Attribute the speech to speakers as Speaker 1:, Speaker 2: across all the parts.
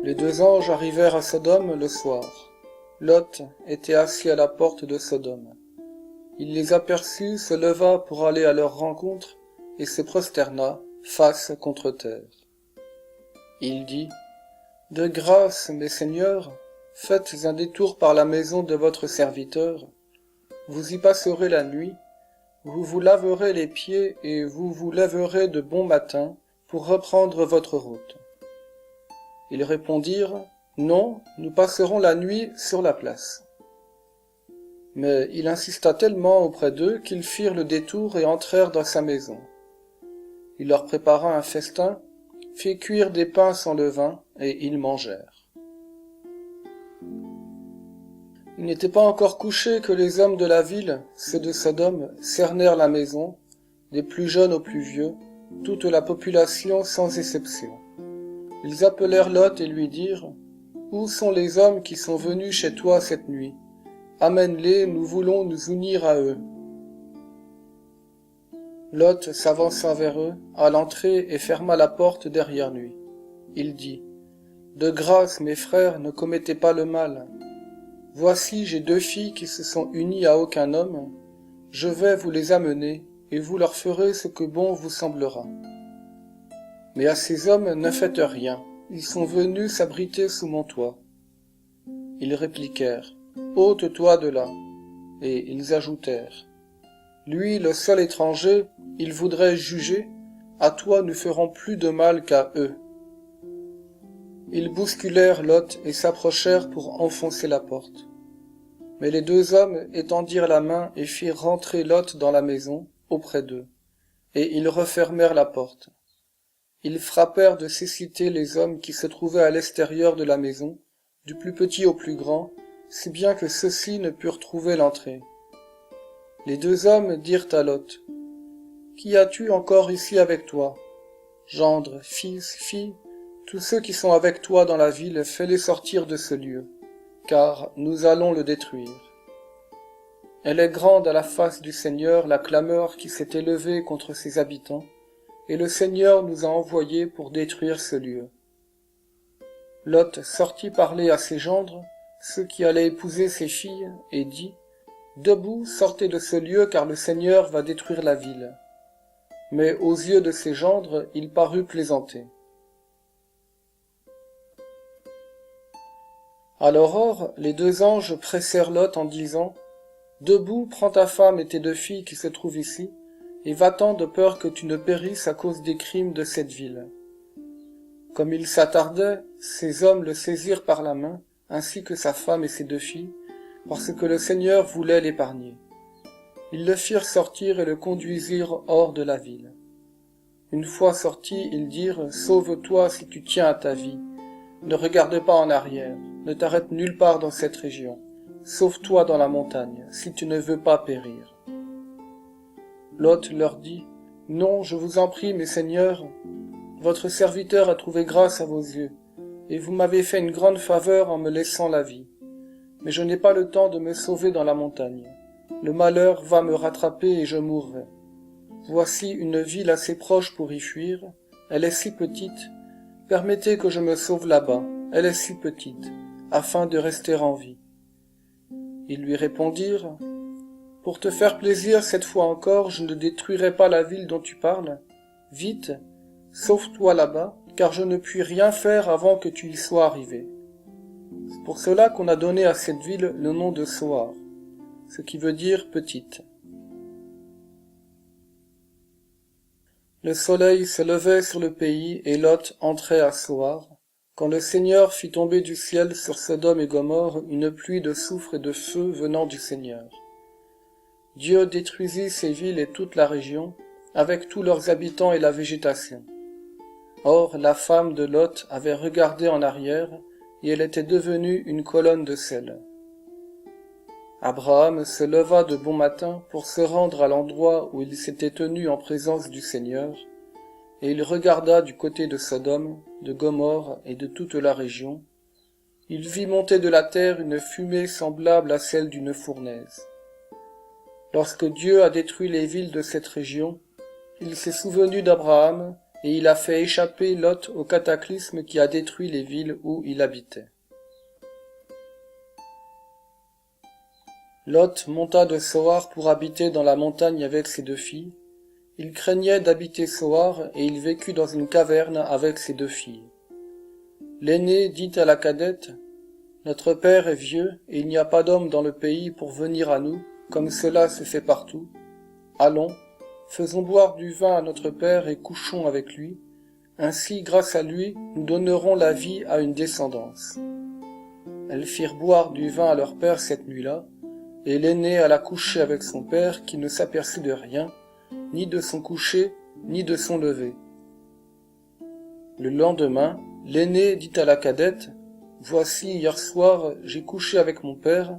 Speaker 1: Les deux anges arrivèrent à Sodome le soir. Lot était assis à la porte de Sodome. Il les aperçut, se leva pour aller à leur rencontre, et se prosterna, face contre terre. Il dit, « De grâce, mes seigneurs, faites un détour par la maison de votre serviteur. Vous y passerez la nuit, vous vous laverez les pieds et vous vous lèverez de bon matin pour reprendre votre route. » Ils répondirent, « Non, nous passerons la nuit sur la place. » Mais il insista tellement auprès d'eux qu'ils firent le détour et entrèrent dans sa maison. Il leur prépara un festin, fit cuire des pains sans levain, et ils mangèrent. Il n'était pas encore couché que les hommes de la ville, ceux de Sodome, cernèrent la maison, des plus jeunes aux plus vieux, toute la population sans exception. Ils appelèrent Lot et lui dirent, « Où sont les hommes qui sont venus chez toi cette nuit ? Amène-les, nous voulons nous unir à eux. » Lot s'avança vers eux, à l'entrée, et ferma la porte derrière lui. Il dit, « De grâce, mes frères, ne commettez pas le mal. Voici, j'ai deux filles qui se sont unies à aucun homme. Je vais vous les amener, et vous leur ferez ce que bon vous semblera. Mais à ces hommes ne faites rien, ils sont venus s'abriter sous mon toit. » Ils répliquèrent, « Ôte-toi de là. » Et ils ajoutèrent, « Lui, le seul étranger, il voudrait juger, à toi nous ferons plus de mal qu'à eux. » Ils bousculèrent Lot et s'approchèrent pour enfoncer la porte. Mais les deux hommes étendirent la main et firent rentrer Lot dans la maison, auprès d'eux, et ils refermèrent la porte. Ils frappèrent de cécité les hommes qui se trouvaient à l'extérieur de la maison, du plus petit au plus grand, si bien que ceux-ci ne purent trouver l'entrée. Les deux hommes dirent à Lot, « Qui as-tu encore ici avec toi? Gendre, fils, fille, tous ceux qui sont avec toi dans la ville, fais-les sortir de ce lieu, car nous allons le détruire. Elle est grande à la face du Seigneur la clameur qui s'est élevée contre ses habitants, et le Seigneur nous a envoyés pour détruire ce lieu. » Lot sortit parler à ses gendres, ceux qui allaient épouser ses filles, et dit, « Debout, sortez de ce lieu, car le Seigneur va détruire la ville. » Mais aux yeux de ses gendres, il parut plaisanter. À l'aurore, les deux anges pressèrent Lot en disant, « Debout, prends ta femme et tes deux filles qui se trouvent ici, et va-t'en de peur que tu ne périsses à cause des crimes de cette ville. » Comme il s'attardait, ces hommes le saisirent par la main, ainsi que sa femme et ses deux filles, parce que le Seigneur voulait l'épargner. Ils le firent sortir et le conduisirent hors de la ville. Une fois sortis, ils dirent, « Sauve-toi si tu tiens à ta vie. Ne regarde pas en arrière, ne t'arrête nulle part dans cette région. Sauve-toi dans la montagne, si tu ne veux pas périr. » Lot leur dit, « Non, je vous en prie, mes seigneurs, votre serviteur a trouvé grâce à vos yeux, et vous m'avez fait une grande faveur en me laissant la vie. Mais je n'ai pas le temps de me sauver dans la montagne. Le malheur va me rattraper et je mourrai. Voici une ville assez proche pour y fuir, elle est si petite, permettez que je me sauve là-bas, elle est si petite, afin de rester en vie. » Ils lui répondirent, « Pour te faire plaisir cette fois encore, je ne détruirai pas la ville dont tu parles. Vite, sauve-toi là-bas, car je ne puis rien faire avant que tu y sois arrivé. » C'est pour cela qu'on a donné à cette ville le nom de Soar, ce qui veut dire petite. Le soleil se levait sur le pays et Lot entrait à Soar, quand le Seigneur fit tomber du ciel sur Sodome et Gomorrhe une pluie de soufre et de feu venant du Seigneur. Dieu détruisit ces villes et toute la région, avec tous leurs habitants et la végétation. Or la femme de Lot avait regardé en arrière, et elle était devenue une colonne de sel. Abraham se leva de bon matin pour se rendre à l'endroit où il s'était tenu en présence du Seigneur, et il regarda du côté de Sodome, de Gomorrhe et de toute la région. Il vit monter de la terre une fumée semblable à celle d'une fournaise. Lorsque Dieu a détruit les villes de cette région, il s'est souvenu d'Abraham et il a fait échapper Lot au cataclysme qui a détruit les villes où il habitait. Lot monta de Soar pour habiter dans la montagne avec ses 2 filles. Il craignait d'habiter Soar et il vécut dans une caverne avec ses 2 filles. L'aînée dit à la cadette, « Notre père est vieux et il n'y a pas d'homme dans le pays pour venir à nous, comme cela se fait partout. Allons, faisons boire du vin à notre père et couchons avec lui. Ainsi, grâce à lui, nous donnerons la vie à une descendance. » Elles firent boire du vin à leur père cette nuit-là, et l'aînée alla coucher avec son père qui ne s'aperçut de rien, ni de son coucher, ni de son lever. Le lendemain, l'aînée dit à la cadette, « Voici, hier soir, j'ai couché avec mon père.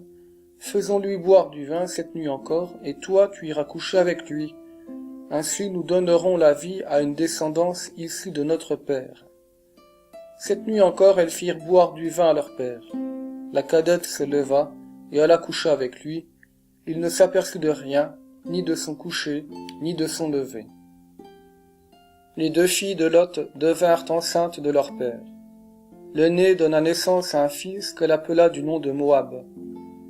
Speaker 1: Faisons-lui boire du vin cette nuit encore, et toi tu iras coucher avec lui. Ainsi nous donnerons la vie à une descendance issue de notre père. » Cette nuit encore, elles firent boire du vin à leur père. La cadette se leva et alla coucher avec lui. Il ne s'aperçut de rien, ni de son coucher, ni de son lever. Les 2 filles de Lot devinrent enceintes de leur père. L'aînée donna naissance à un fils qu'elle appela du nom de Moab.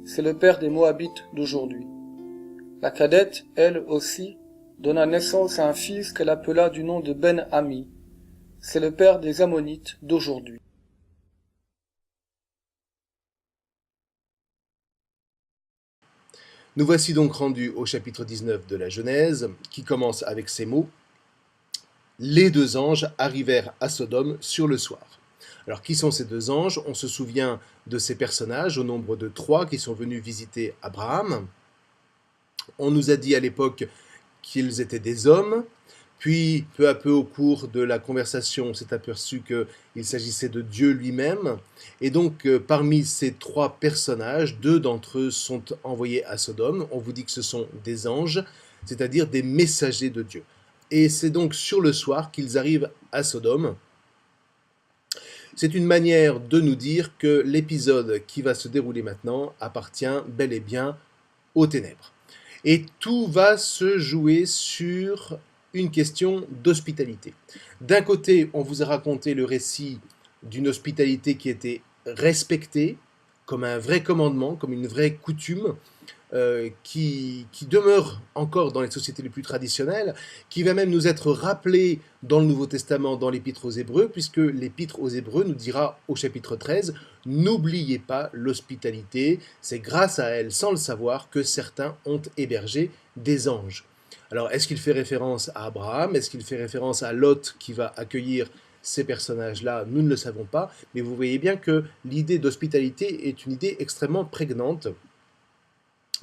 Speaker 1: C'est le père des Moabites d'aujourd'hui. La cadette, elle aussi, donna naissance à un fils qu'elle appela du nom de Ben-Ami. C'est le père des Ammonites d'aujourd'hui.
Speaker 2: Nous voici donc rendus au chapitre 19 de la Genèse, qui commence avec ces mots. Les 2 anges arrivèrent à Sodome sur le soir. Alors, qui sont ces 2 anges? On se souvient de ces personnages, au nombre de 3 qui sont venus visiter Abraham. On nous a dit à l'époque qu'ils étaient des hommes, puis peu à peu au cours de la conversation, on s'est aperçu qu'il s'agissait de Dieu lui-même, et donc parmi ces 3 personnages, 2 d'entre eux sont envoyés à Sodome. On vous dit que ce sont des anges, c'est-à-dire des messagers de Dieu. Et c'est donc sur le soir qu'ils arrivent à Sodome. C'est une manière de nous dire que l'épisode qui va se dérouler maintenant appartient bel et bien aux ténèbres. Et tout va se jouer sur une question d'hospitalité. D'un côté, on vous a raconté le récit d'une hospitalité qui était respectée comme un vrai commandement, comme une vraie coutume, qui demeure encore dans les sociétés les plus traditionnelles, qui va même nous être rappelée dans le Nouveau Testament, dans l'Épître aux Hébreux, puisque l'Épître aux Hébreux nous dira au chapitre 13 « N'oubliez pas l'hospitalité, c'est grâce à elle, sans le savoir, que certains ont hébergé des anges. » Alors, est-ce qu'il fait référence à Abraham? Est-ce qu'il fait référence à Lot qui va accueillir ces personnages-là? Nous ne le savons pas, mais vous voyez bien que l'idée d'hospitalité est une idée extrêmement prégnante.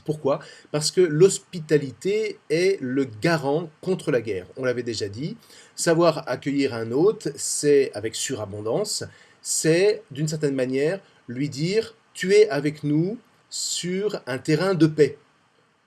Speaker 2: Pourquoi? Parce que l'hospitalité est le garant contre la guerre. On l'avait déjà dit, savoir accueillir un hôte, c'est avec surabondance, c'est d'une certaine manière lui dire « tu es avec nous sur un terrain de paix ».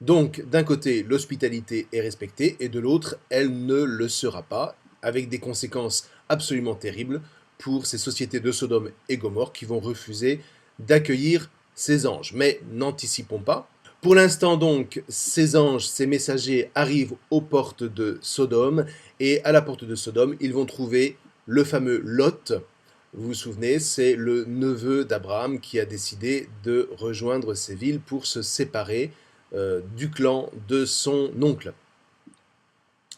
Speaker 2: Donc d'un côté, l'hospitalité est respectée et de l'autre, elle ne le sera pas, avec des conséquences absolument terribles pour ces sociétés de Sodome et Gomorrhe qui vont refuser d'accueillir ces anges. Mais n'anticipons pas. Pour l'instant donc, ces anges, ces messagers arrivent aux portes de Sodome, et à la porte de Sodome, ils vont trouver le fameux Lot. Vous vous souvenez, c'est le neveu d'Abraham qui a décidé de rejoindre ces villes pour se séparer du clan de son oncle.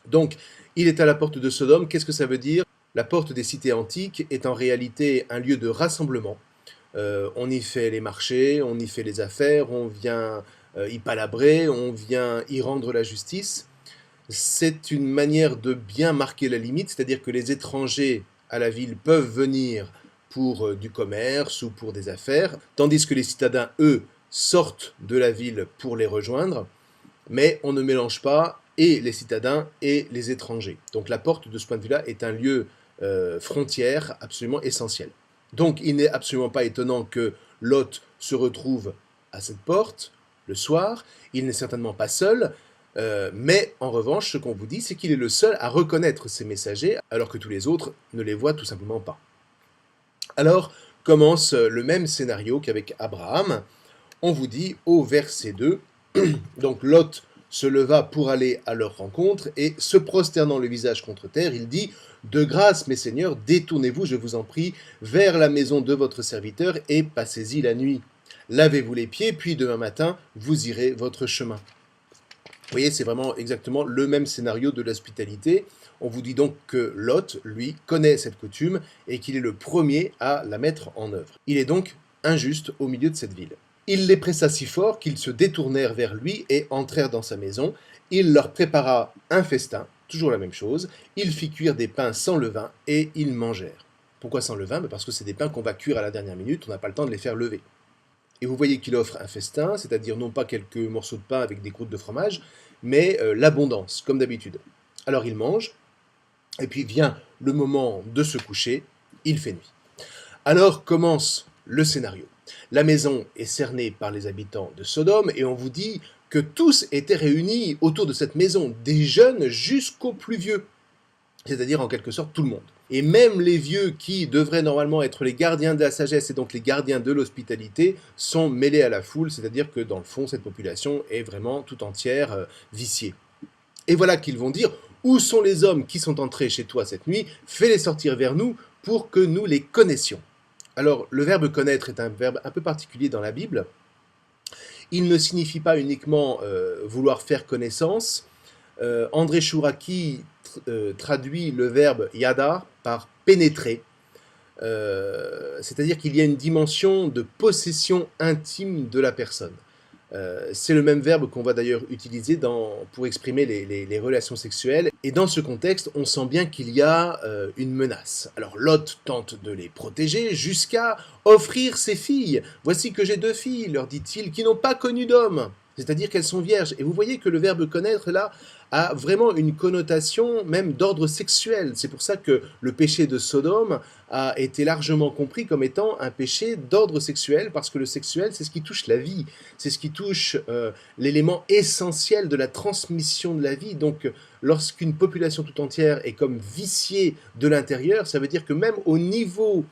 Speaker 2: Donc, il est à la porte de Sodome. Qu'est-ce que ça veut dire? La porte des cités antiques est en réalité un lieu de rassemblement. On y fait les marchés, on y fait les affaires, on vient y palabrer, on vient y rendre la justice. C'est une manière de bien marquer la limite, c'est-à-dire que les étrangers à la ville peuvent venir pour du commerce ou pour des affaires, tandis que les citadins, eux, sortent de la ville pour les rejoindre, mais on ne mélange pas et les citadins et les étrangers. Donc la porte, de ce point de vue-là, est un lieu frontière absolument essentiel. Donc il n'est absolument pas étonnant que Lot se retrouve à cette porte le soir. Il n'est certainement pas seul, mais en revanche, ce qu'on vous dit, c'est qu'il est le seul à reconnaître ces messagers, alors que tous les autres ne les voient tout simplement pas. Alors commence le même scénario qu'avec Abraham. On vous dit au verset 2, donc Lot se leva pour aller à leur rencontre, et se prosternant le visage contre terre, il dit « De grâce, mes seigneurs, détournez-vous, je vous en prie, vers la maison de votre serviteur, et passez-y la nuit. Lavez-vous les pieds, puis demain matin, vous irez votre chemin. » Vous voyez, c'est vraiment exactement le même scénario de l'hospitalité. On vous dit donc que Lot, lui, connaît cette coutume et qu'il est le premier à la mettre en œuvre. Il est donc injuste au milieu de cette ville. Il les pressa si fort qu'ils se détournèrent vers lui et entrèrent dans sa maison. Il leur prépara un festin, toujours la même chose. Il fit cuire des pains sans levain et ils mangèrent. Pourquoi sans levain? Parce que c'est des pains qu'on va cuire à la dernière minute, on n'a pas le temps de les faire lever. Et vous voyez qu'il offre un festin, c'est-à-dire non pas quelques morceaux de pain avec des croûtes de fromage, mais l'abondance, comme d'habitude. Alors il mange, et puis vient le moment de se coucher, il fait nuit. Alors commence le scénario. La maison est cernée par les habitants de Sodome, et on vous dit que tous étaient réunis autour de cette maison, des jeunes jusqu'aux plus vieux, c'est-à-dire en quelque sorte tout le monde. Et même les vieux qui devraient normalement être les gardiens de la sagesse et donc les gardiens de l'hospitalité sont mêlés à la foule, c'est-à-dire que dans le fond, cette population est vraiment tout entière viciée. Et voilà qu'ils vont dire « Où sont les hommes qui sont entrés chez toi cette nuit? Fais-les sortir vers nous pour que nous les connaissions. » Alors, le verbe « connaître » est un verbe un peu particulier dans la Bible. Il ne signifie pas uniquement vouloir faire connaissance. André Chouraki traduit le verbe « yada » par « pénétrer ». C'est-à-dire qu'il y a une dimension de possession intime de la personne. C'est le même verbe qu'on va d'ailleurs utiliser pour exprimer les relations sexuelles. Et dans ce contexte, on sent bien qu'il y a une menace. Alors Lot tente de les protéger jusqu'à offrir ses filles. « Voici que j'ai 2 filles, leur dit-il, qui n'ont pas connu d'homme. » C'est-à-dire qu'elles sont vierges. Et vous voyez que le verbe « connaître » là a vraiment une connotation même d'ordre sexuel. C'est pour ça que le péché de Sodome a été largement compris comme étant un péché d'ordre sexuel, parce que le sexuel, c'est ce qui touche la vie, c'est ce qui touche l'élément essentiel de la transmission de la vie. Donc lorsqu'une population tout entière est comme viciée de l'intérieur, ça veut dire que même au niveau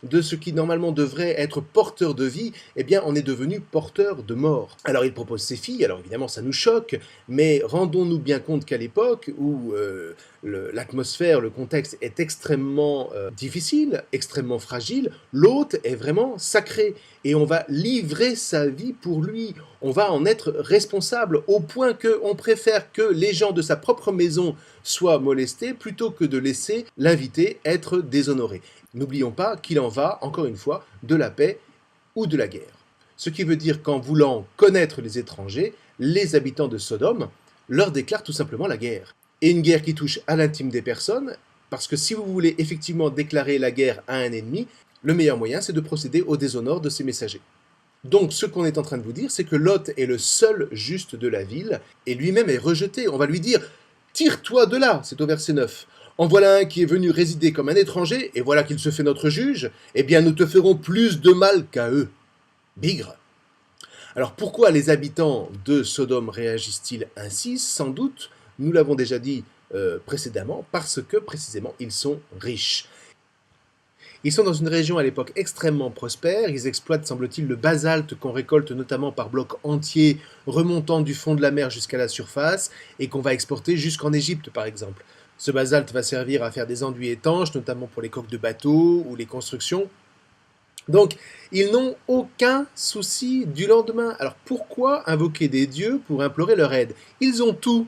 Speaker 2: de ce qui normalement devrait être porteur de vie, eh bien on est devenu porteur de mort. Alors il propose ses filles, alors évidemment ça nous choque, mais rendons-nous bien compte qu'à l'époque où l'atmosphère, le contexte est extrêmement difficile, extrêmement fragile, l'hôte est vraiment sacré, et on va livrer sa vie pour lui, on va en être responsable, au point qu'on préfère que les gens de sa propre maison soient molestés, plutôt que de laisser l'invité être déshonoré. N'oublions pas qu'il en va, encore une fois, de la paix ou de la guerre. Ce qui veut dire qu'en voulant connaître les étrangers, les habitants de Sodome leur déclarent tout simplement la guerre. Et une guerre qui touche à l'intime des personnes, parce que si vous voulez effectivement déclarer la guerre à un ennemi, le meilleur moyen c'est de procéder au déshonneur de ses messagers. Donc ce qu'on est en train de vous dire, c'est que Lot est le seul juste de la ville, et lui-même est rejeté. On va lui dire « Tire-toi de là », c'est au verset 9. En voilà un qui est venu résider comme un étranger, et voilà qu'il se fait notre juge, eh bien nous te ferons plus de mal qu'à eux. Bigre. Alors pourquoi les habitants de Sodome réagissent-ils ainsi? Sans doute, nous l'avons déjà dit précédemment, parce que précisément ils sont riches. Ils sont dans une région à l'époque extrêmement prospère, ils exploitent, semble-t-il, le basalte qu'on récolte notamment par blocs entiers remontant du fond de la mer jusqu'à la surface, et qu'on va exporter jusqu'en Égypte par exemple. Ce basalte va servir à faire des enduits étanches, notamment pour les coques de bateaux ou les constructions. Donc, ils n'ont aucun souci du lendemain. Alors pourquoi invoquer des dieux pour implorer leur aide? Ils ont tout.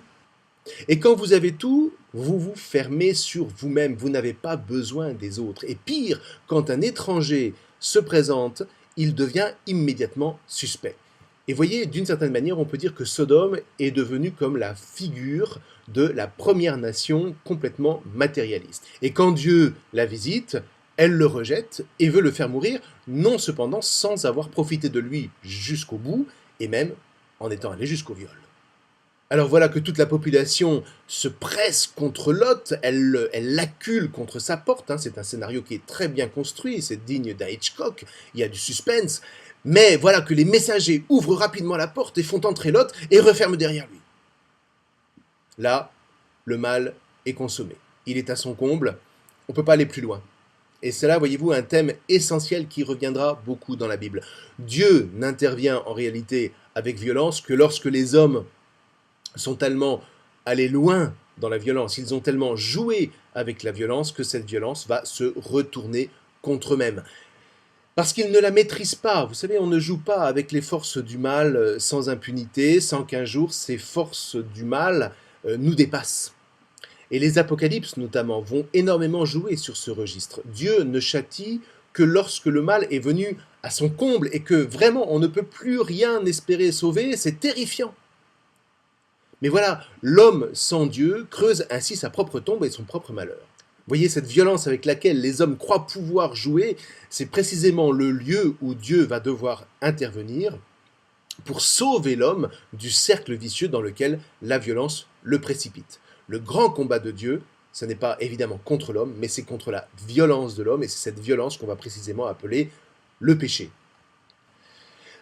Speaker 2: Et quand vous avez tout, vous vous fermez sur vous-même. Vous n'avez pas besoin des autres. Et pire, quand un étranger se présente, il devient immédiatement suspect. Et voyez, d'une certaine manière, on peut dire que Sodome est devenue comme la figure de la première nation complètement matérialiste. Et quand Dieu la visite, elle le rejette et veut le faire mourir, non cependant sans avoir profité de lui jusqu'au bout, et même en étant allé jusqu'au viol. Alors voilà que toute la population se presse contre Lot, elle l'accule contre sa porte, c'est un scénario qui est très bien construit, c'est digne d'un Hitchcock, il y a du suspense, mais voilà que les messagers ouvrent rapidement la porte et font entrer Lot et referment derrière lui. Là, le mal est consommé. Il est à son comble, on ne peut pas aller plus loin. Et c'est là, voyez-vous, un thème essentiel qui reviendra beaucoup dans la Bible. Dieu n'intervient en réalité avec violence que lorsque les hommes sont tellement allés loin dans la violence, ils ont tellement joué avec la violence que cette violence va se retourner contre eux-mêmes. Parce qu'ils ne la maîtrisent pas. Vous savez, on ne joue pas avec les forces du mal sans impunité, sans qu'un jour ces forces du mal nous dépassent. Et les apocalypses, notamment, vont énormément jouer sur ce registre. Dieu ne châtie que lorsque le mal est venu à son comble et que vraiment on ne peut plus rien espérer sauver, c'est terrifiant. Mais voilà, l'homme sans Dieu creuse ainsi sa propre tombe et son propre malheur. Vous voyez, cette violence avec laquelle les hommes croient pouvoir jouer, c'est précisément le lieu où Dieu va devoir intervenir pour sauver l'homme du cercle vicieux dans lequel la violence le précipite. Le grand combat de Dieu, ce n'est pas évidemment contre l'homme, mais c'est contre la violence de l'homme, et c'est cette violence qu'on va précisément appeler le péché.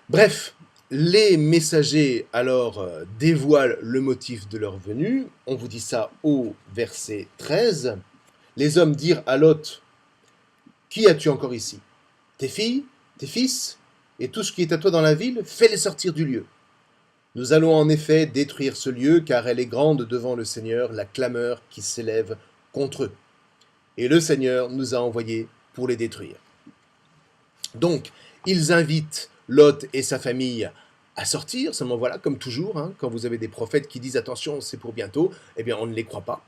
Speaker 2: Bref, les messagers alors dévoilent le motif de leur venue. On vous dit ça au verset 13. Les hommes dirent à Lot, « Qui as-tu encore ici? Tes filles, tes fils, et tout ce qui est à toi dans la ville, fais-les sortir du lieu. Nous allons en effet détruire ce lieu, car elle est grande devant le Seigneur, la clameur qui s'élève contre eux. Et le Seigneur nous a envoyés pour les détruire. » Donc, ils invitent Lot et sa famille à sortir, seulement voilà, comme toujours, quand vous avez des prophètes qui disent « attention, c'est pour bientôt », eh bien on ne les croit pas.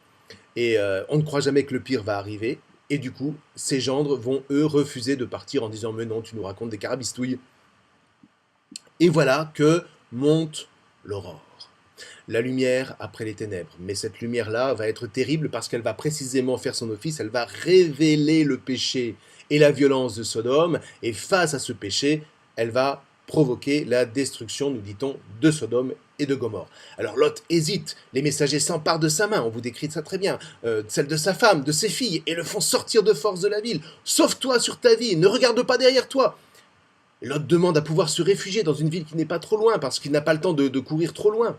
Speaker 2: Et on ne croit jamais que le pire va arriver. Et du coup, ces gendres vont, eux, refuser de partir en disant « mais non, tu nous racontes des carabistouilles ». Et voilà que monte l'aurore. La lumière après les ténèbres. Mais cette lumière-là va être terrible parce qu'elle va précisément faire son office, elle va révéler le péché et la violence de Sodome, et face à ce péché, elle va provoquer la destruction, nous dit-on, de Sodome et de Gomorrhe. Alors Lot hésite, les messagers s'emparent de sa main, on vous décrit ça très bien, celle de sa femme, de ses filles, et le font sortir de force de la ville. Sauve-toi sur ta vie, ne regarde pas derrière toi. Lot demande à pouvoir se réfugier dans une ville qui n'est pas trop loin, parce qu'il n'a pas le temps de courir trop loin.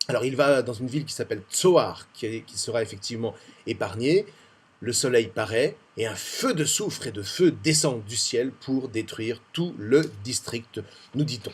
Speaker 2: Alors il va dans une ville qui s'appelle Tsoar, qui sera effectivement épargnée. Le soleil paraît, et un feu de soufre et de feu descend du ciel pour détruire tout le district, nous dit-on.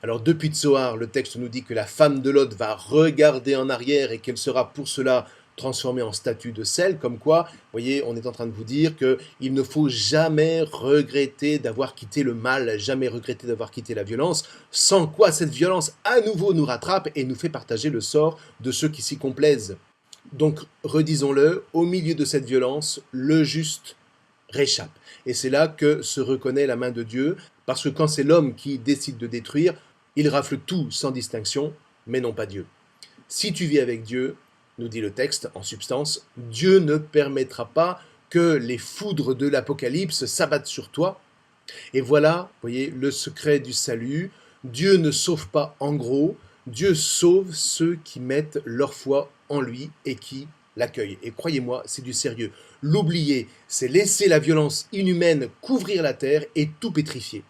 Speaker 2: Alors depuis Tsoar, le texte nous dit que la femme de Lot va regarder en arrière et qu'elle sera pour cela transformée en statue de sel, comme quoi, vous voyez, on est en train de vous dire qu'il ne faut jamais regretter d'avoir quitté le mal, jamais regretter d'avoir quitté la violence, sans quoi cette violence à nouveau nous rattrape et nous fait partager le sort de ceux qui s'y complaisent. Donc, redisons-le, au milieu de cette violence, le juste réchappe. Et c'est là que se reconnaît la main de Dieu, parce que quand c'est l'homme qui décide de détruire, il rafle tout sans distinction, mais non pas Dieu. Si tu vis avec Dieu, nous dit le texte, en substance, Dieu ne permettra pas que les foudres de l'Apocalypse s'abattent sur toi. Et voilà, vous voyez, le secret du salut. Dieu ne sauve pas en gros, Dieu sauve ceux qui mettent leur foi en lui et qui l'accueillent. Et croyez-moi, c'est du sérieux. L'oublier, c'est laisser la violence inhumaine couvrir la terre et tout pétrifier.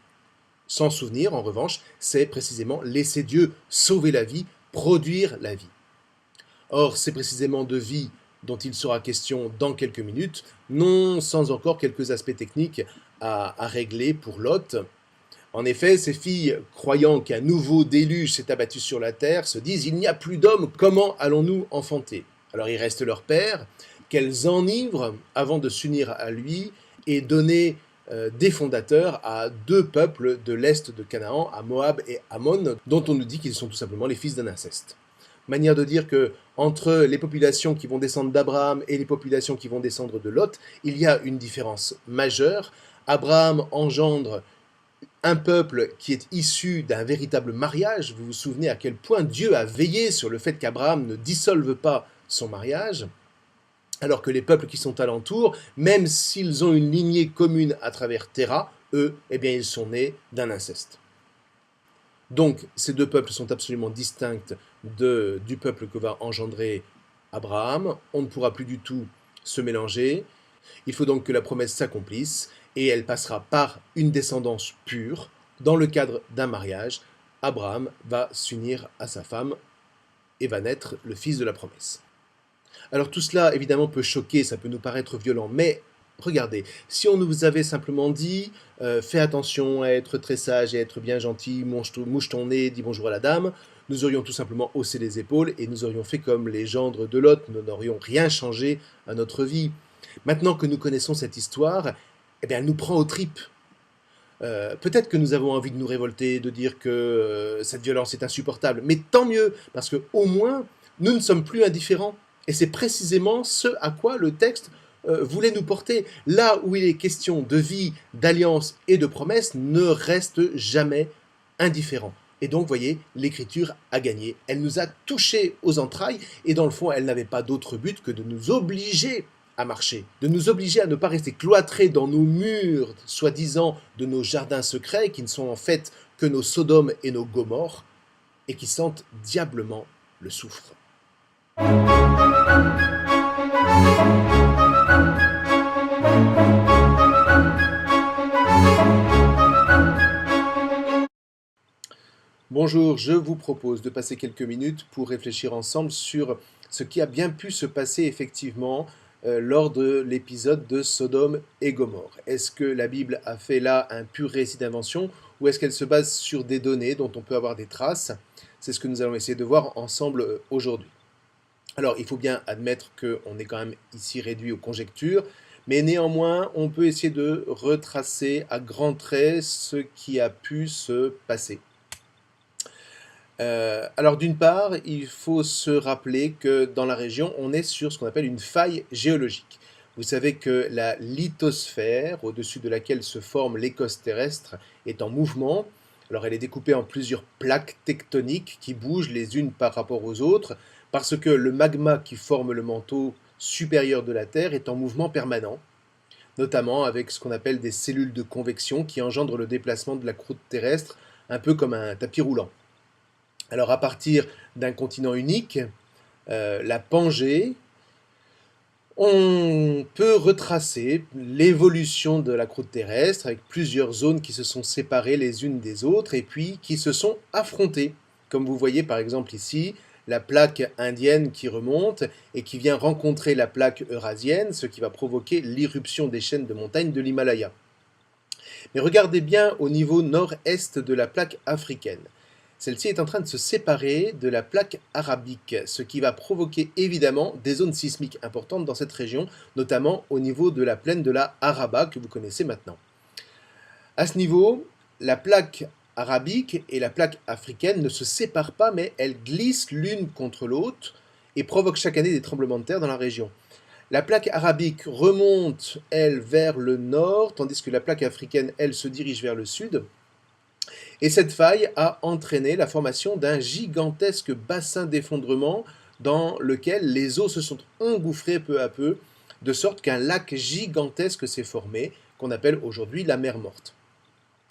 Speaker 2: S'en souvenir, en revanche, c'est précisément laisser Dieu sauver la vie, produire la vie. Or, c'est précisément de vie dont il sera question dans quelques minutes, non sans encore quelques aspects techniques à régler pour Lot. En effet, ces filles, croyant qu'un nouveau déluge s'est abattu sur la terre, se disent « il n'y a plus d'hommes, comment allons-nous enfanter ?» Alors il reste leur père, qu'elles enivrent avant de s'unir à lui et donner des fondateurs à deux peuples de l'est de Canaan, à Moab et Ammon, dont on nous dit qu'ils sont tout simplement les fils d'un inceste. Manière de dire que entre les populations qui vont descendre d'Abraham et les populations qui vont descendre de Lot, il y a une différence majeure. Abraham engendre un peuple qui est issu d'un véritable mariage. Vous vous souvenez à quel point Dieu a veillé sur le fait qu'Abraham ne dissolve pas son mariage, alors que les peuples qui sont alentours, même s'ils ont une lignée commune à travers Terah, eux, eh bien, ils sont nés d'un inceste. Donc, ces deux peuples sont absolument distincts du peuple que va engendrer Abraham. On ne pourra plus du tout se mélanger. Il faut donc que la promesse s'accomplisse, et elle passera par une descendance pure. Dans le cadre d'un mariage, Abraham va s'unir à sa femme et va naître le fils de la promesse. Alors tout cela, évidemment, peut choquer, ça peut nous paraître violent, mais Regardez, si on nous avait simplement dit fais attention à être très sage et à être bien gentil, mouche ton nez, dis bonjour à la dame, nous aurions tout simplement haussé les épaules et nous aurions fait comme les gendres de Lot, nous n'aurions rien changé à notre vie. Maintenant que nous connaissons cette histoire, eh bien, elle nous prend aux tripes. Peut-être que nous avons envie de nous révolter, de dire que cette violence est insupportable, mais tant mieux, parce qu'au moins, nous ne sommes plus indifférents. Et c'est précisément ce à quoi le texte voulait nous porter. Là où il est question de vie, d'alliance et de promesse, ne reste jamais indifférent. Et donc, vous voyez, l'écriture a gagné. Elle nous a touchés aux entrailles, et dans le fond, elle n'avait pas d'autre but que de nous obliger à marcher, de nous obliger à ne pas rester cloîtrés dans nos murs, soi-disant de nos jardins secrets, qui ne sont en fait que nos Sodomes et nos Gomorres, et qui sentent diablement le soufre. Bonjour, je vous propose de passer quelques minutes pour réfléchir ensemble sur ce qui a bien pu se passer effectivement lors de l'épisode de Sodome et Gomorrhe. Est-ce que la Bible a fait là un pur récit d'invention ou est-ce qu'elle se base sur des données dont on peut avoir des traces? C'est ce que nous allons essayer de voir ensemble aujourd'hui. Alors, il faut bien admettre qu'on est quand même ici réduit aux conjectures, mais néanmoins, on peut essayer de retracer à grands traits ce qui a pu se passer. Alors d'une part, il faut se rappeler que dans la région, on est sur ce qu'on appelle une faille géologique. Vous savez que la lithosphère, au-dessus de laquelle se forme l'écosse terrestre, est en mouvement. Alors elle est découpée en plusieurs plaques tectoniques qui bougent les unes par rapport aux autres, parce que le magma qui forme le manteau supérieur de la Terre est en mouvement permanent, notamment avec ce qu'on appelle des cellules de convection qui engendrent le déplacement de la croûte terrestre, un peu comme un tapis roulant. Alors à partir d'un continent unique, la Pangée, on peut retracer l'évolution de la croûte terrestre avec plusieurs zones qui se sont séparées les unes des autres et puis qui se sont affrontées. Comme vous voyez par exemple ici, la plaque indienne qui remonte et qui vient rencontrer la plaque eurasienne, ce qui va provoquer l'irruption des chaînes de montagnes de l'Himalaya. Mais regardez bien au niveau nord-est de la plaque africaine. Celle-ci est en train de se séparer de la plaque arabique, ce qui va provoquer évidemment des zones sismiques importantes dans cette région, notamment au niveau de la plaine de la Araba que vous connaissez maintenant. À ce niveau, la plaque arabique et la plaque africaine ne se séparent pas, mais elles glissent l'une contre l'autre et provoquent chaque année des tremblements de terre dans la région. La plaque arabique remonte, elle, vers le nord, tandis que la plaque africaine, elle, se dirige vers le sud. Et cette faille a entraîné la formation d'un gigantesque bassin d'effondrement dans lequel les eaux se sont engouffrées peu à peu, de sorte qu'un lac gigantesque s'est formé, qu'on appelle aujourd'hui la mer Morte.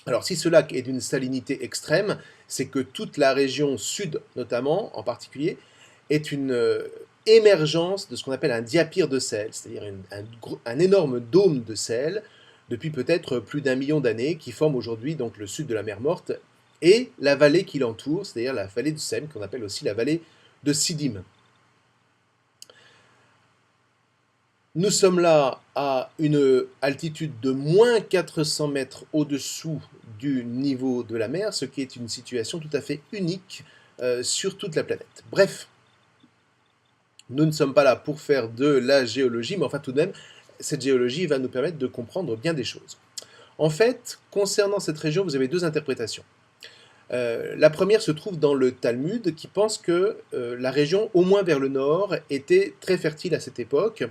Speaker 2: Alors si ce lac est d'une salinité extrême, c'est que toute la région sud notamment, en particulier, est une émergence de ce qu'on appelle un diapyre de sel, c'est-à-dire un énorme dôme de sel, depuis peut-être plus d'1 million d'années, qui forme aujourd'hui donc le sud de la mer Morte, et la vallée qui l'entoure, c'est-à-dire la vallée de Sem, qu'on appelle aussi la vallée de Siddim. Nous sommes là à une altitude de moins 400 mètres au-dessous du niveau de la mer, ce qui est une situation tout à fait unique sur toute la planète. Bref, nous ne sommes pas là pour faire de la géologie, mais enfin tout de même, cette géologie va nous permettre de comprendre bien des choses. En fait, concernant cette région, vous avez deux interprétations. La première se trouve dans le Talmud, qui pense que la région, au moins vers le nord, était très fertile à cette époque,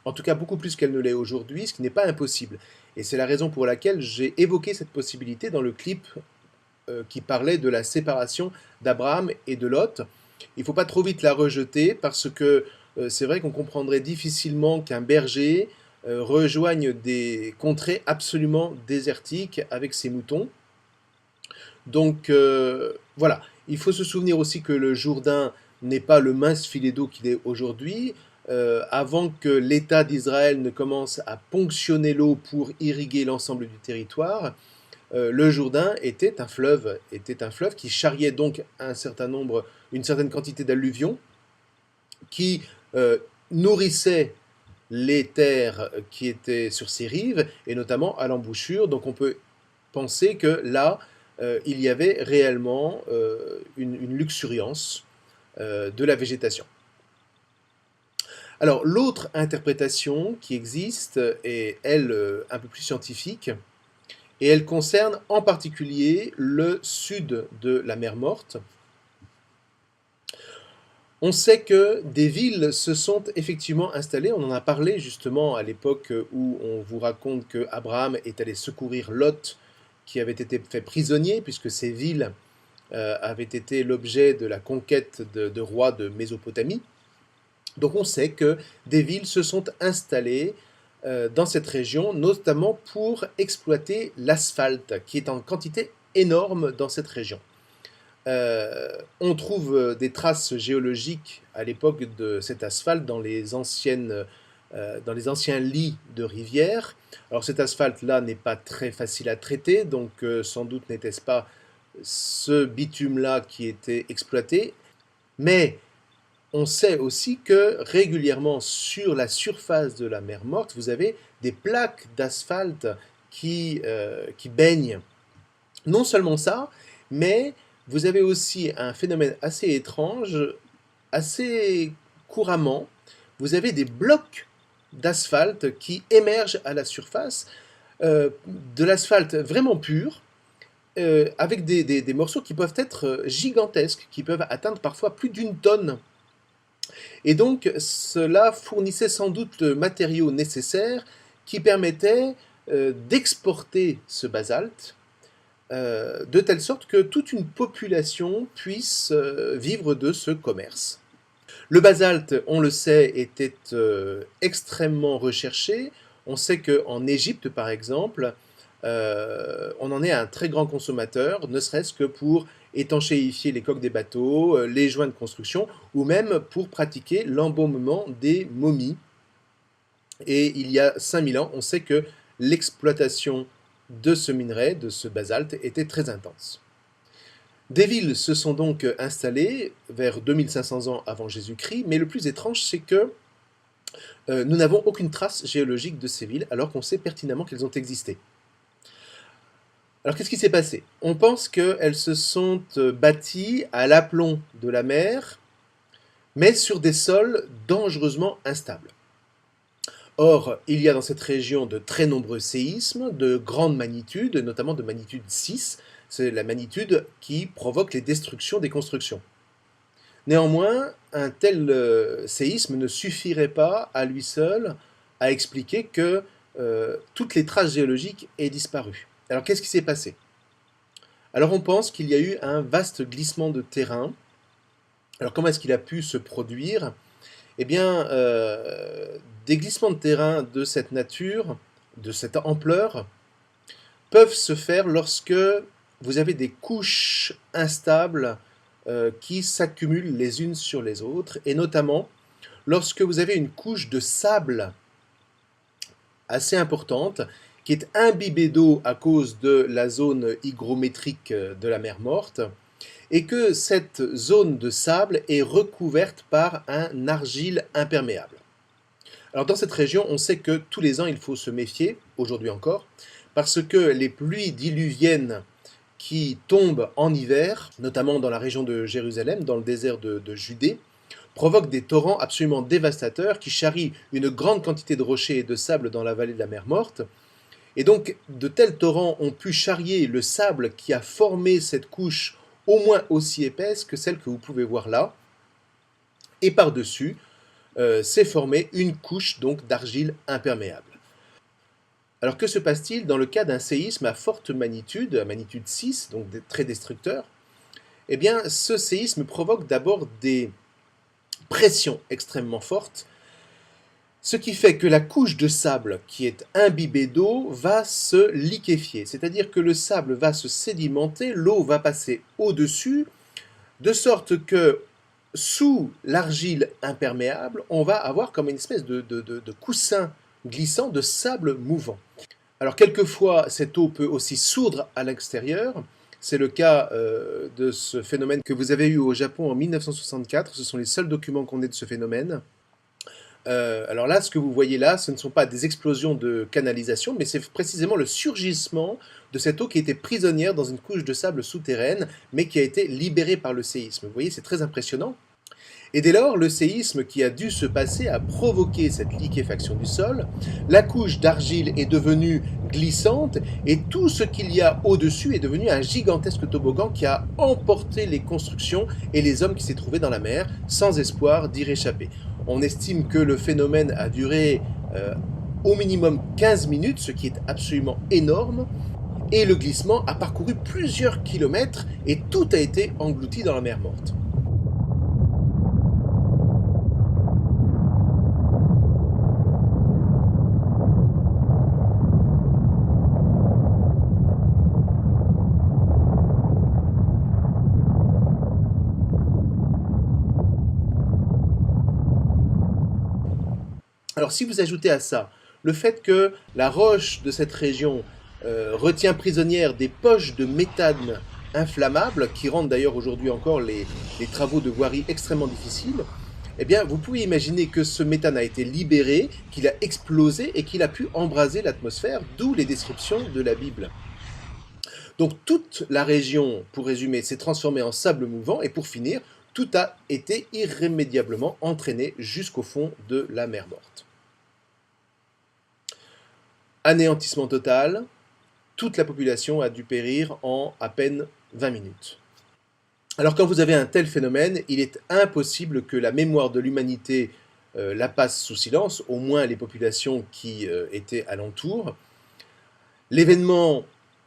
Speaker 2: en tout cas beaucoup plus qu'elle ne l'est aujourd'hui, ce qui n'est pas impossible. Et c'est la raison pour laquelle j'ai évoqué cette possibilité dans le clip qui parlait de la séparation d'Abraham et de Lot. Il ne faut pas trop vite la rejeter, parce que c'est vrai qu'on comprendrait difficilement qu'un berger rejoignent des contrées absolument désertiques avec ses moutons. Donc voilà, il faut se souvenir aussi que le Jourdain n'est pas le mince filet d'eau qu'il est aujourd'hui. Avant que l'État d'Israël ne commence à ponctionner l'eau pour irriguer l'ensemble du territoire, le Jourdain était un fleuve qui charriait donc une certaine quantité d'alluvions, qui nourrissait les terres qui étaient sur ces rives, et notamment à l'embouchure. Donc on peut penser que là, il y avait réellement une luxuriance de la végétation. Alors l'autre interprétation qui existe est, elle, un peu plus scientifique, et elle concerne en particulier le sud de la mer Morte. On sait que des villes se sont effectivement installées, on en a parlé justement à l'époque où on vous raconte que Abraham est allé secourir Lot qui avait été fait prisonnier, puisque ces villes avaient été l'objet de la conquête de rois de Mésopotamie. Donc on sait que des villes se sont installées dans cette région, notamment pour exploiter l'asphalte, qui est en quantité énorme dans cette région. On trouve des traces géologiques à l'époque de cet asphalte dans les anciens lits de rivières. Alors cet asphalte-là n'est pas très facile à traiter, donc sans doute n'était-ce pas ce bitume-là qui était exploité, mais on sait aussi que régulièrement sur la surface de la mer Morte, vous avez des plaques d'asphalte qui baignent. Non seulement ça, mais vous avez aussi un phénomène assez étrange, assez couramment. Vous avez des blocs d'asphalte qui émergent à la surface, de l'asphalte vraiment pur, avec des morceaux qui peuvent être gigantesques, qui peuvent atteindre parfois plus d'une tonne. Et donc cela fournissait sans doute le matériau nécessaire qui permettait d'exporter ce basalte, de telle sorte que toute une population puisse vivre de ce commerce. Le basalte, on le sait, était extrêmement recherché. On sait qu'en Égypte, par exemple, on en est un très grand consommateur, ne serait-ce que pour étanchéifier les coques des bateaux, les joints de construction, ou même pour pratiquer l'embaumement des momies. Et il y a 5000 ans, on sait que l'exploitation de ce minerai, de ce basalte, était très intense. Des villes se sont donc installées vers 2500 ans avant Jésus-Christ, mais le plus étrange, c'est que nous n'avons aucune trace géologique de ces villes, alors qu'on sait pertinemment qu'elles ont existé. Alors qu'est-ce qui s'est passé? On pense qu'elles se sont bâties à l'aplomb de la mer, mais sur des sols dangereusement instables. Or, il y a dans cette région de très nombreux séismes de grande magnitude, notamment de magnitude 6, c'est la magnitude qui provoque les destructions des constructions. Néanmoins, un tel séisme ne suffirait pas à lui seul à expliquer que toutes les traces géologiques aient disparu. Alors qu'est-ce qui s'est passé? Alors on pense qu'il y a eu un vaste glissement de terrain. Alors comment est-ce qu'il a pu se produire? Eh bien, des glissements de terrain de cette nature, de cette ampleur, peuvent se faire lorsque vous avez des couches instables qui s'accumulent les unes sur les autres, et notamment lorsque vous avez une couche de sable assez importante qui est imbibée d'eau à cause de la zone hygrométrique de la mer Morte, et que cette zone de sable est recouverte par un argile imperméable. Alors dans cette région, on sait que tous les ans, il faut se méfier, aujourd'hui encore, parce que les pluies diluviennes qui tombent en hiver, notamment dans la région de Jérusalem, dans le désert de Judée, provoquent des torrents absolument dévastateurs qui charrient une grande quantité de rochers et de sable dans la vallée de la mer Morte. Et donc, de tels torrents ont pu charrier le sable qui a formé cette couche au moins aussi épaisse que celle que vous pouvez voir là. Et par-dessus, s'est formée une couche donc d'argile imperméable. Alors que se passe-t-il dans le cas d'un séisme à forte magnitude, à magnitude 6, donc très destructeur? Eh bien, ce séisme provoque d'abord des pressions extrêmement fortes, ce qui fait que la couche de sable qui est imbibée d'eau va se liquéfier, c'est-à-dire que le sable va se sédimenter, l'eau va passer au-dessus, de sorte que sous l'argile imperméable, on va avoir comme une espèce de coussin glissant de sable mouvant. Alors quelquefois, cette eau peut aussi sourdre à l'extérieur. C'est le cas de ce phénomène que vous avez eu au Japon en 1964. Ce sont les seuls documents qu'on ait de ce phénomène. Alors là, ce que vous voyez là, ce ne sont pas des explosions de canalisation, mais c'est précisément le surgissement de cette eau qui était prisonnière dans une couche de sable souterraine, mais qui a été libérée par le séisme. Vous voyez, c'est très impressionnant. Et dès lors, le séisme qui a dû se passer a provoqué cette liquéfaction du sol, la couche d'argile est devenue glissante, et tout ce qu'il y a au-dessus est devenu un gigantesque toboggan qui a emporté les constructions et les hommes qui s'y trouvaient dans la mer, sans espoir d'y réchapper. On estime que le phénomène a duré au minimum 15 minutes, ce qui est absolument énorme, et le glissement a parcouru plusieurs kilomètres, et tout a été englouti dans la mer morte. Alors si vous ajoutez à ça le fait que la roche de cette région retient prisonnière des poches de méthane inflammables, qui rendent d'ailleurs aujourd'hui encore les travaux de voirie extrêmement difficiles, eh bien vous pouvez imaginer que ce méthane a été libéré, qu'il a explosé et qu'il a pu embraser l'atmosphère, d'où les descriptions de la Bible. Donc toute la région, pour résumer, s'est transformée en sable mouvant, et pour finir, tout a été irrémédiablement entraîné jusqu'au fond de la mer Morte. Anéantissement total, toute la population a dû périr en à peine 20 minutes. Alors quand vous avez un tel phénomène, il est impossible que la mémoire de l'humanité la passe sous silence, au moins les populations qui étaient alentour. L'événement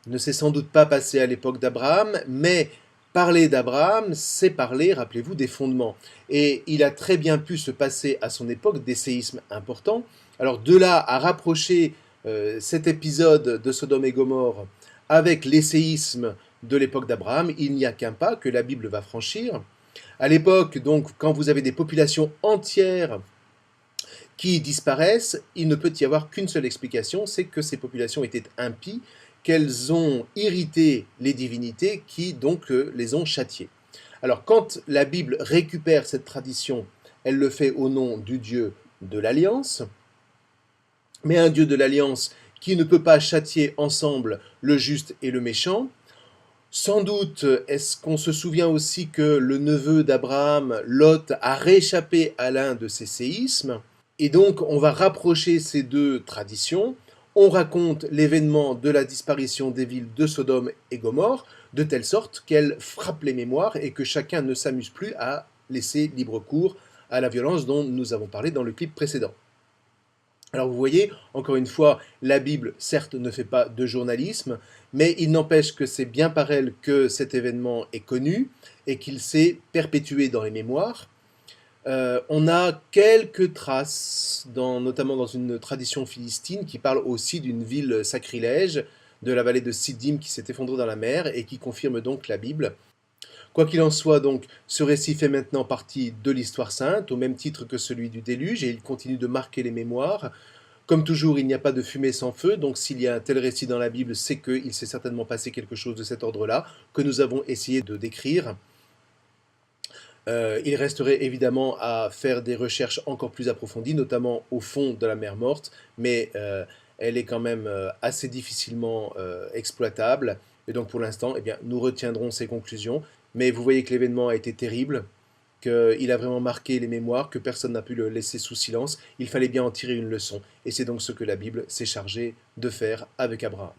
Speaker 2: ne s'est sans doute pas passé à l'époque d'Abraham, mais parler d'Abraham, c'est parler, rappelez-vous, des fondements. Et il a très bien pu se passer à son époque des séismes importants. Alors de là à rapprocher cet épisode de Sodome et Gomorrhe avec les séismes de l'époque d'Abraham, il n'y a qu'un pas que la Bible va franchir. À l'époque, donc, quand vous avez des populations entières qui disparaissent, il ne peut y avoir qu'une seule explication, c'est que ces populations étaient impies, qu'elles ont irrité les divinités qui donc les ont châtiées. Alors quand la Bible récupère cette tradition, elle le fait au nom du Dieu de l'Alliance, mais un Dieu de l'Alliance qui ne peut pas châtier ensemble le juste et le méchant. Sans doute est-ce qu'on se souvient aussi que le neveu d'Abraham, Lot, a réchappé à l'un de ces séismes, et donc on va rapprocher ces deux traditions. On raconte l'événement de la disparition des villes de Sodome et Gomorrhe, de telle sorte qu'elles frappent les mémoires et que chacun ne s'amuse plus à laisser libre cours à la violence dont nous avons parlé dans le clip précédent. Alors vous voyez, encore une fois, la Bible, certes, ne fait pas de journalisme, mais il n'empêche que c'est bien par elle que cet événement est connu et qu'il s'est perpétué dans les mémoires. On a quelques traces, notamment dans une tradition philistine, qui parle aussi d'une ville sacrilège de la vallée de Siddim qui s'est effondrée dans la mer et qui confirme donc la Bible. Quoi qu'il en soit, donc, ce récit fait maintenant partie de l'histoire sainte, au même titre que celui du déluge, et il continue de marquer les mémoires. Comme toujours, il n'y a pas de fumée sans feu, donc s'il y a un tel récit dans la Bible, c'est qu'il s'est certainement passé quelque chose de cet ordre-là, que nous avons essayé de décrire. Il resterait évidemment à faire des recherches encore plus approfondies, notamment au fond de la mer Morte, mais elle est quand même assez difficilement exploitable. Et donc pour l'instant, eh bien, nous retiendrons ces conclusions. Mais vous voyez que l'événement a été terrible, qu'il a vraiment marqué les mémoires, que personne n'a pu le laisser sous silence. Il fallait bien en tirer une leçon. Et c'est donc ce que la Bible s'est chargée de faire avec Abraham.